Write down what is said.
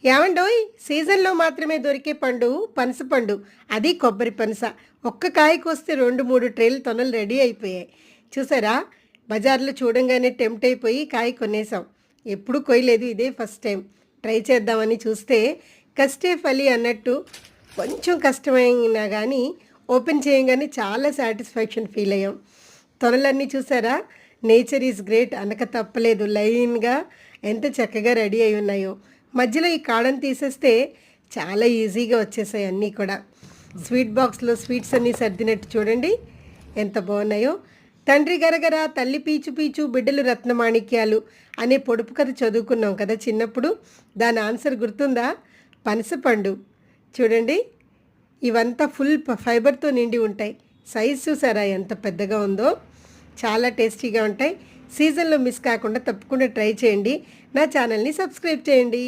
ఏమండోయ్, సీజన్లో మాత్రమే దొరికే పండు పనసపండు. అది కొబ్బరి పనస. ఒక్క కాయకొస్తే 2-3 ట్రేలు తొనలు రెడీ అయిపోయాయి. చూసారా? బజార్లో చూడంగానే టెంప్ట్ అయిపోయి కాయ కొనేసాం. ఎప్పుడూ కొయ్యలేదు, ఇదే ఫస్ట్ టైం ట్రై చేద్దామని చూస్తే కష్టే ఫలి అన్నట్టు కొంచెం కష్టమైనా కానీ ఓపెన్ చేయగానే చాలా సాటిస్ఫాక్షన్ ఫీల్ అయ్యాం. తొనలన్నీ చూసారా? నేచర్ ఈజ్ గ్రేట్ అనక తప్పలేదు. లైన్గా ఎంత చక్కగా రెడీ అయి ఉన్నాయో. మధ్యలో ఈ కాడను తీసేస్తే చాలా ఈజీగా వచ్చేసాయి అన్నీ కూడా. స్వీట్ బాక్స్లో స్వీట్స్ అన్నీ సర్దినట్టు చూడండి ఎంత బాగున్నాయో. తండ్రి గరగర తల్లి పీచు పీచు బిడ్డలు రత్నమాణిక్యాలు అనే పొడుపు కథ చదువుకున్నాం కదా చిన్నప్పుడు. దాని ఆన్సర్ గుర్తుందా? పనసపండు. చూడండి, ఇవంతా ఫుల్ ఫైబర్తో నిండి ఉంటాయి. సైజ్ చూసారా ఎంత పెద్దగా ఉందో? చాలా టేస్టీగా ఉంటాయి. సీజన్లో మిస్ కాకుండా తప్పకుండా ట్రై చేయండి. నా ఛానల్ని సబ్స్క్రైబ్ చేయండి.